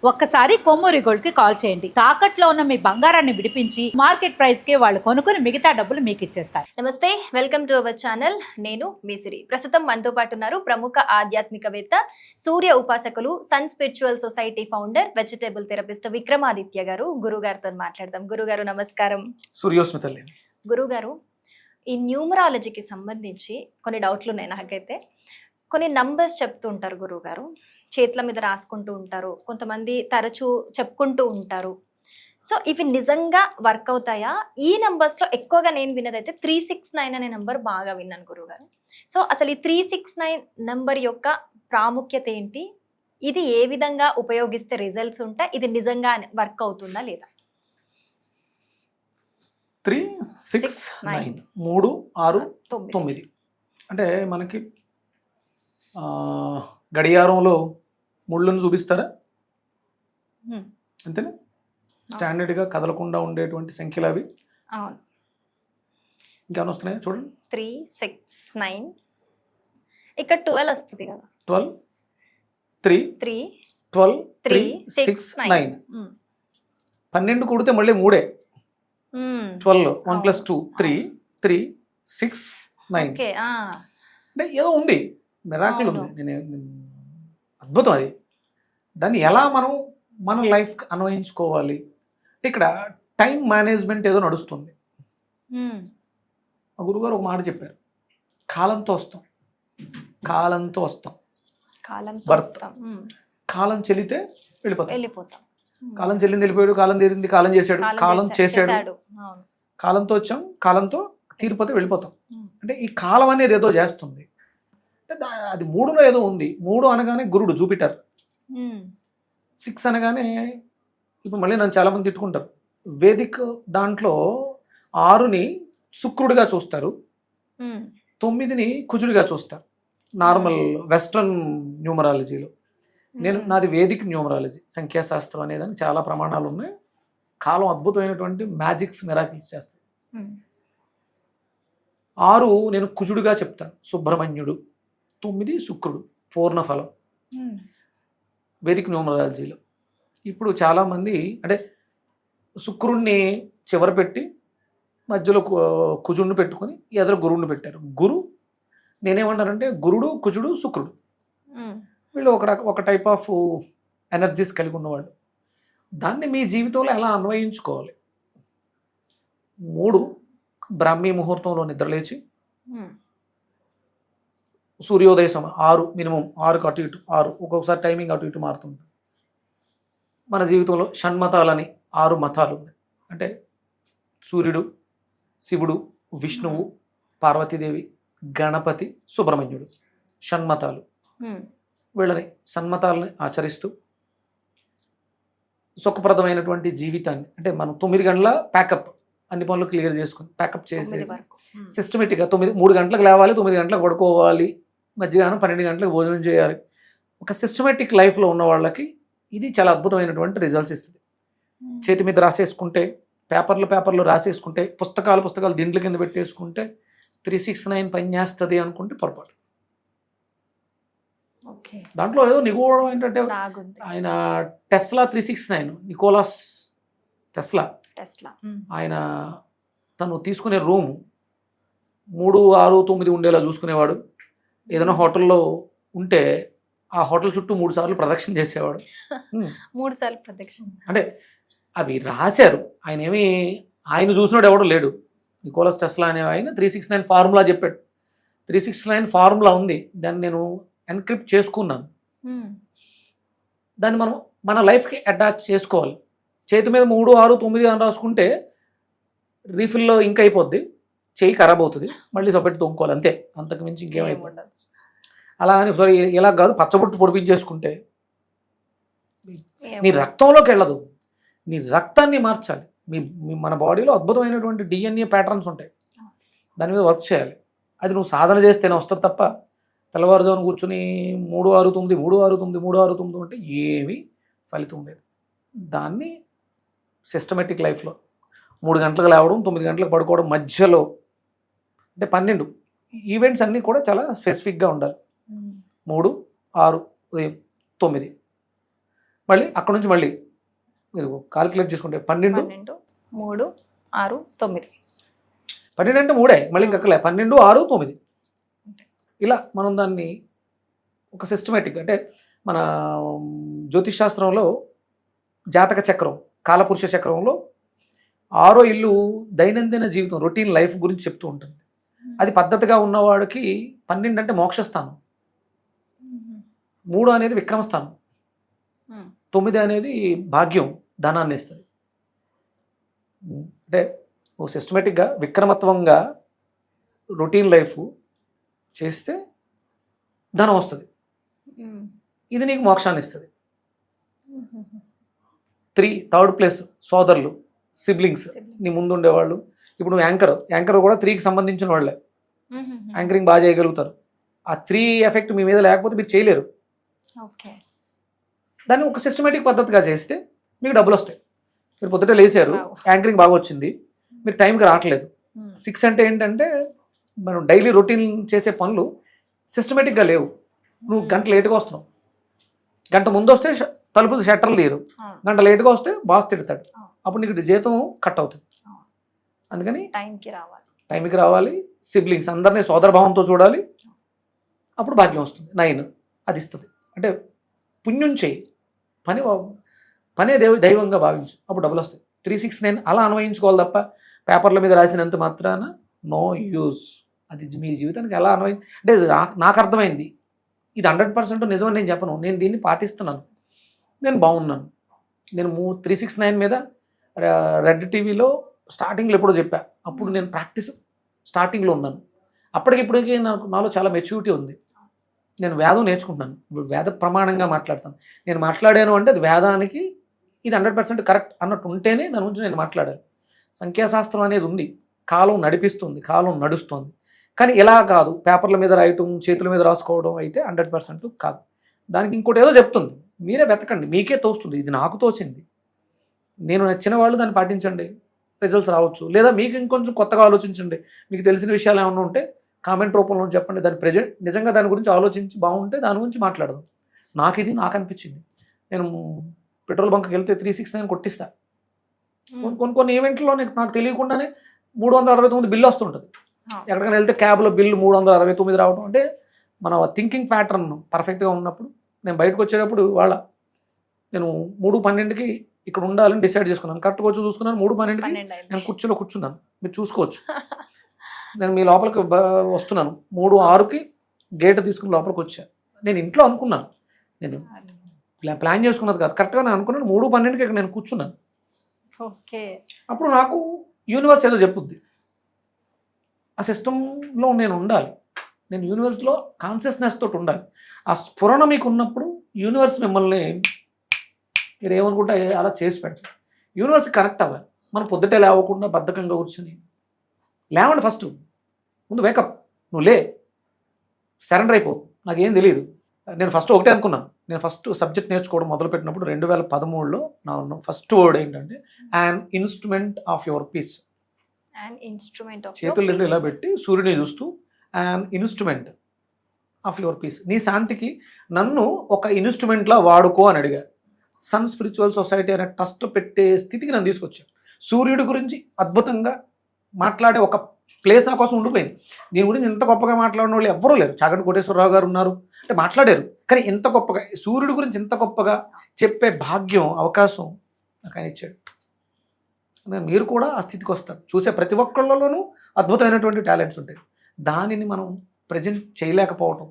ఒక్కసారి కొమ్మూరి గోల్డ్ కి కాల్ చేయండి. తాకట్లో ఉన్న మీ బంగారాన్ని విడిపించి మార్కెట్ ప్రైస్ కి వాళ్ళు కొనుక్కుని మిగతా డబ్బులు మీకు ఇచ్చేస్తారు. నమస్తే, వెల్కమ్ టు అవర్ ఛానల్. నేను మీసిరి. ప్రస్తుతం మనతో పాటు ఉన్నారు ప్రముఖ ఆధ్యాత్మికవేత్త, సూర్య ఉపాసకులు, sun spiritual society founder, vegetable therapist Vikramaditya గారు. గురుగారితో మాట్లాడదాం. గురుగారు నమస్కారం. సూర్యోస్మితల్లి. గురుగారు, ఈ న్యూమరాలజీకి సంబంధించి కొన్ని డౌట్లు ఉన్నాయి నాకైతే. కొన్ని నంబర్స్ చెప్తూ ఉంటారు గురుగారు, చేతుల మీద రాసుకుంటూ ఉంటారు, కొంతమంది తరచూ చెప్పుకుంటూ ఉంటారు. సో ఇవి నిజంగా వర్క్ అవుతాయా? ఈ నంబర్స్లో ఎక్కువగా నేను విన్నదైతే 369 అనే నంబర్ బాగా విన్నాను గురుగారు. సో అసలు ఈ 369 నంబర్ యొక్క ప్రాముఖ్యత ఏంటి? ఇది ఏ విధంగా ఉపయోగిస్తే రిజల్ట్స్ ఉంటాయి? ఇది నిజంగా వర్క్ అవుతుందా లేదా? 369 3 6 9 అంటే మనకి గడియారంలో ముళ్ళను చూపిస్తారా? అంతేనా? స్టాండర్డ్గా కదలకుండా ఉండేటువంటి సంఖ్యలు అవి. అవును. ఇంకేమైనా వస్తున్నాయి చూడండి. 369 ఇక్కడ 12 వస్తుంది కదా. 12 3 3 12 3 3 6 6 9 9 12 కూడితే మళ్ళీ 3 12 1 + 2 3 3 6 9 ఓకే. అంటే ఏదో ఉంది, మిరాకిల్ ఉంది. అద్భుతం అది. దాన్ని ఎలా మనం మన లైఫ్కి అన్వయించుకోవాలి అంటే ఇక్కడ టైం మేనేజ్మెంట్ ఏదో నడుస్తుంది. మా గురుగారు ఒక మాట చెప్పారు, కాలంతో వస్తాం, కాలంతో వస్తాం, కాలం చెల్లితే వెళ్ళిపోతాం. కాలం చెల్లింది వెళ్ళిపోయాడు, కాలం తీరింది కాలం చేశాడు, కాలం చేశాడు, కాలంతో వచ్చాం, కాలంతో తీరిపోతే వెళ్ళిపోతాం. అంటే ఈ కాలం అనేది ఏదో చేస్తుంది. అంటే అది 3లో ఏదో ఉంది. 3 అనగానే గురుడు జూపిటర్, 6 అనగానే ఇప్పుడు మళ్ళీ నన్ను చాలామంది తిట్టుకుంటారు. వేదిక్ దాంట్లో 6ని శుక్రుడిగా చూస్తారు, 9ని కుజుడిగా చూస్తారు నార్మల్ వెస్ట్రన్ న్యూమరాలజీలో. నాది వేదిక్ న్యూమరాలజీ, సంఖ్యాశాస్త్రం అనేదానికి చాలా ప్రమాణాలు ఉన్నాయి. కాలం అద్భుతమైనటువంటి మ్యాజిక్స్, మిరాకిల్స్ చేస్తాయి. 6 నేను కుజుడిగా చెప్తాను, సుబ్రహ్మణ్యుడు. 9 శుక్రుడు, పూర్ణఫలం వేదిక న్యూమరాలజీలో. ఇప్పుడు చాలామంది అంటే శుక్రుడిని చివర పెట్టి మధ్యలో కుజుడిని పెట్టుకొని ఎదురు గురువుని పెట్టారు. గురు నేనేమంటానంటే గురుడు, కుజుడు, శుక్రుడు వీళ్ళు ఒక టైప్ ఆఫ్ ఎనర్జీస్ కలిగి ఉన్నవాళ్ళు. దాన్ని మీ జీవితంలో ఎలా అన్వయించుకోవాలి? 3 బ్రాహ్మీ ముహూర్తంలో నిద్రలేచి సూర్యోదయ సమయం 6 మినిమం, 6కు అటు ఇటు 6, ఒక్కొక్కసారి టైమింగ్ అటు ఇటు మారుతుంది. మన జీవితంలో షణ్మతాలని 6 మతాలు ఉన్నాయి. అంటే సూర్యుడు, శివుడు, విష్ణువు, పార్వతీదేవి, గణపతి, సుబ్రహ్మణ్యుడు, షణ్మతాలు. వీళ్ళని షణ్మతాలని ఆచరిస్తూ సుఖప్రదమైనటువంటి జీవితాన్ని, అంటే మనం 9 గంటల ప్యాకప్, అన్ని పనులు క్లియర్ చేసుకుని ప్యాకప్ చేసి సిస్టమేటిక్గా 3 గంటలకు లేవాలి, 9 గంటలకు పడుకోవాలి, మధ్యాహ్నం 12 గంటలకు భోజనం చేయాలి. ఒక సిస్టమేటిక్ లైఫ్లో ఉన్న వాళ్ళకి ఇది చాలా అద్భుతమైనటువంటి రిజల్ట్స్ ఇస్తుంది. చేతి మీద రాసేసుకుంటే, పేపర్లు రాసేసుకుంటే, పుస్తకాలు దిండ్ల కింద పెట్టేసుకుంటే 369 పని చేస్తుంది అనుకుంటే పొరపాటు. దాంట్లో ఏదో నిగూఢం ఏంటంటే ఆయన టెస్లా 369, నికోలాస్ టెస్లా, ఆయన తను తీసుకునే రూము 3, 6, 9 ఉండేలా చూసుకునేవాడు. ఏదైనా హోటల్లో ఉంటే ఆ హోటల్ చుట్టూ 3 సార్లు ప్రదక్షిణ చేసేవాడు. 3 సార్లు ప్రదక్షిణ అంటే అవి రాశారు. ఆయన చూసినాడు ఎవడో లేడు. నికోలస్ టెస్లా అనే ఆయన 369 ఫార్ములా చెప్పాడు. 369 ఫార్ములా ఉంది, దాన్ని నేను ఎన్క్రిప్ట్ చేసుకున్నాను. దాన్ని మనం మన లైఫ్కి అటాచ్ చేసుకోవాలి. చేతి మీద 3, 6, 9 అని రాసుకుంటే రీఫిల్లో ఇంక్ అయిపోద్ది, చేయి ఖరాబ్ అవుతుంది, మళ్ళీ సపరేట్ తొంగుకోవాలి, అంతే. అంతకు మించి ఇంకేమైపోతుంది. అలా అని సారీ ఇలా కాదు, పచ్చబొట్టు పొడిపించేసుకుంటే నీ రక్తంలోకి వెళ్ళదు. నీ రక్తాన్ని మార్చాలి. మన బాడీలో అద్భుతమైనటువంటి DNA ప్యాటర్న్స్ ఉంటాయి, దాని మీద వర్క్ చేయాలి. అది నువ్వు సాధన చేస్తేనే వస్తుంది తప్ప తెల్లవారుజామున కూర్చుని 3, 6, 9 3, 6, 9 3, 6, 9 అంటే ఏమీ ఫలితం లేదు. దాన్ని సిస్టమేటిక్ లైఫ్లో 3 గంటలకు లేవడం, 9 గంటలకు పడుకోవడం, మధ్యలో అంటే 12 ఈవెంట్స్ అన్నీ కూడా చాలా స్పెసిఫిక్గా ఉండాలి. 3, 6, ఉదయం 9 మళ్ళీ అక్కడ నుంచి మళ్ళీ మీరు కాలిక్యులేట్ చేసుకుంటే 12 12 3 6 9 12 అంటే 3 మళ్ళీ ఇంకలే 12 6 9 ఇలా మనం దాన్ని ఒక సిస్టమేటిక్ అంటే మన జ్యోతిష్ శాస్త్రంలో జాతక చక్రం కాలపురుష చక్రంలో 6వ ఇల్లు దైనందిన జీవితం రొటీన్ లైఫ్ గురించి చెప్తూ ఉంటుంది. అది పద్ధతిగా ఉన్నవాడికి 12 అంటే మోక్షస్థానం, 3 అనేది విక్రమస్థానం, 9 అనేది భాగ్యం ధనాన్ని ఇస్తుంది. అంటే నువ్వు సిస్టమేటిక్గా విక్రమత్వంగా రొటీన్ లైఫ్ చేస్తే ధనం వస్తుంది, ఇది నీకు మోక్షాన్ని ఇస్తుంది. 3 థర్డ్ ప్లేస్ సోదరులు సిబ్లింగ్స్ నీ ముందు ఉండేవాళ్ళు. ఇప్పుడు నువ్వు యాంకర్ కూడా 3కి సంబంధించిన వాళ్ళే, యాంకరింగ్ బాగా చేయగలుగుతారు. ఆ 3 ఎఫెక్ట్ మీ మీద లేకపోతే మీరు చేయలేరు. దాన్ని ఒక సిస్టమేటిక్ పద్ధతిగా చేస్తే మీకు డబ్బులు వస్తాయి. మీరు పొద్దుటే లేచారు, యాంకరింగ్ బాగా వచ్చింది, మీరు టైంకి రావట్లేదు. 6 అంటే ఏంటంటే మనం డైలీ రొటీన్ చేసే పనులు సిస్టమేటిక్గా లేవు. నువ్వు గంట లేట్గా వస్తున్నావు, గంట ముందు వస్తే తలుపు షట్టర్లు తీయరు, గంట లేట్గా వస్తే బాస్ తిడతాడు, అప్పుడు నీకు జీతం కట్ అవుతుంది. అందుకని టైంకి రావాలి, సిబ్లింగ్స్ అందరినీ సోదరభావంతో చూడాలి, అప్పుడు భాగ్యం వస్తుంది. 9 అది ఇస్తుంది. అంటే పుణ్యం చేయి, పనే దైవంగా భావించు, అప్పుడు డబ్బులు వస్తాయి. 3, 6, 9 అలా అన్వయించుకోవాలి తప్ప పేపర్ల మీద రాసినంత మాత్రాన నో యూస్. అది మీ జీవితానికి ఎలా అంటే నాకు అర్థమైంది, ఇది 100% నిజమని నేను చెప్పను, నేను దీన్ని పాటిస్తున్నాను, నేను బాగున్నాను. నేను 369 మీద రెడ్ టీవీలో స్టార్టింగ్లో ఎప్పుడో చెప్పా, అప్పుడు నేను ప్రాక్టీస్ స్టార్టింగ్లో ఉన్నాను. అప్పటికిప్పటికీ నాలో చాలా మెచ్యూరిటీ ఉంది. నేను వేదం నేర్చుకుంటున్నాను, వేద ప్రమాణంగా మాట్లాడతాను. నేను మాట్లాడాను అంటే అది వేదానికి ఇది 100% కరెక్ట్ అన్నట్టు ఉంటేనే దాని గురించి నేను మాట్లాడాను. సంఖ్యాశాస్త్రం అనేది ఉంది, కాలం నడిపిస్తుంది, కాలం నడుస్తుంది. కానీ ఇలా కాదు, పేపర్ల మీద రాయటం, చేతుల మీద రాసుకోవడం అయితే 100% కాదు. దానికి ఇంకోటి ఏదో చెప్తుంది, మీరే వెతకండి, మీకే తోస్తుంది. ఇది నాకు తోచింది, నేను నచ్చిన వాళ్ళు దాన్ని పాటించండి, రిజల్ట్స్ రావచ్చు. లేదా మీకు ఇంకొంచెం కొత్తగా ఆలోచించండి, మీకు తెలిసిన విషయాలు ఏమైనా ఉంటే కామెంట్ రూపంలో చెప్పండి. దాని నిజంగా దాని గురించి ఆలోచించి బాగుంటే దాని గురించి మాట్లాడదాం. నాకు అనిపించింది, నేను పెట్రోల్ బంక్కి వెళ్తే 369 కొట్టిస్తా. కొన్ని ఈవెంట్లో నాకు తెలియకుండానే 369 బిల్లు వస్తుంటుంది. ఎక్కడికైనా వెళ్తే క్యాబ్లో బిల్లు 369 రావడం అంటే మన థింకింగ్ ప్యాటర్న్ పర్ఫెక్ట్గా ఉన్నప్పుడు. నేను బయటకు వచ్చేటప్పుడు నేను 3:12కి ఇక్కడ ఉండాలని డిసైడ్ చేసుకున్నాను. కరెక్ట్గా వచ్చి చూసుకున్నాను, 3:12కి నేను కుర్చీలో కూర్చున్నాను, మీరు చూసుకోవచ్చు. నేను మీ లోపలికి వస్తున్నాను, 3:06కి గేట్ తీసుకుని లోపలికి వచ్చాను. నేను ఇంట్లో అనుకున్నాను, నేను ప్లాన్ చేసుకున్నది కాదు, కరెక్ట్గా నేను అనుకున్నాను 3:12కి ఇక్కడ నేను కూర్చున్నాను. అప్పుడు నాకు యూనివర్స్ ఏదో చెప్పుద్ది, ఆ సిస్టంలో నేను ఉండాలి, నేను యూనివర్స్లో కాన్షియస్నెస్ తోటి ఉండాలి. ఆ స్ఫురణ మీకు ఉన్నప్పుడు యూనివర్స్ మిమ్మల్ని మీరు ఏమనుకుంటే అలా చేసి పెడతారు. యూనివర్స్ కనెక్ట్ అవ్వాలి. మనం పొద్దుటే లేవకుండా బద్ధకంగా కూర్చొని లేవండి, ఫస్ట్ ముందు వేకప్, నువ్వు లే, సరెండర్ అయిపో, నాకేం తెలియదు. నేను ఫస్ట్ ఒకటే అనుకున్నాను, నేను ఫస్ట్ సబ్జెక్ట్ నేర్చుకోవడం మొదలుపెట్టినప్పుడు 2013లో నా ఫస్ట్ వర్డ్ ఏంటంటే an instrument of your peace. చేతులు రెండు ఇలా పెట్టి సూర్యుని చూస్తూ an instrument of your peace, నీ శాంతికి నన్ను ఒక ఇన్స్ట్రుమెంట్లా వాడుకో అని అడిగా. సన్ స్పిరిచువల్ సొసైటీ అనే ట్రస్ట్ పెట్టే స్థితికి నన్ను తీసుకొచ్చాను. సూర్యుడి గురించి అద్భుతంగా మాట్లాడే ఒక ప్లేస్ నా కోసం ఉండిపోయింది. దీని గురించి ఇంత గొప్పగా మాట్లాడిన వాళ్ళు ఎవ్వరూ లేరు. చాగంటి కోటేశ్వరరావు గారు ఉన్నారు అంటే మాట్లాడారు, కానీ ఇంత గొప్పగా సూర్యుడి గురించి ఇంత గొప్పగా చెప్పే భాగ్యం, అవకాశం నాకు ఆయన ఇచ్చాడు. మీరు కూడా ఆ స్థితికి వస్తారు. చూసే ప్రతి ఒక్కళ్ళలోనూ అద్భుతమైనటువంటి టాలెంట్స్ ఉంటాయి. దానిని మనం ప్రజెంట్ చేయలేకపోవటం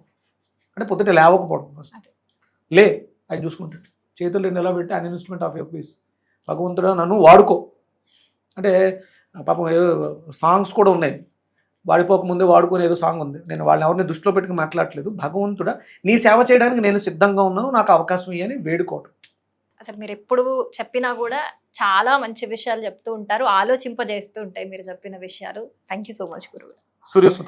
అంటే పొద్దుట లేవకపోవడం. ఫస్ట్ లే, అది చూసుకుంటాడు. చేతులు రెండు ఎలా పెట్టి an instrument of your peace, భగవంతుడు నన్ను వాడుకో అంటే. పాపం ఏదో సాంగ్స్ కూడా ఉన్నాయి, వాడిపోకముందే వాడుకొని ఏదో సాంగ్ ఉంది. నేను వాళ్ళని ఎవరిని దృష్టిలో పెట్టుకుని మాట్లాడలేదు. భగవంతుడా నీ సేవ చేయడానికి నేను సిద్ధంగా ఉన్నాను, నాకు అవకాశం ఇవ్వని వేడుకోవటం. అసలు మీరు ఎప్పుడు చెప్పినా కూడా చాలా మంచి విషయాలు చెప్తూ ఉంటారు, ఆలోచింపజేస్తూ ఉంటాయి మీరు చెప్పిన విషయాలు. థ్యాంక్ యూ సో మచ్ గురువు. సూర్యస్మత.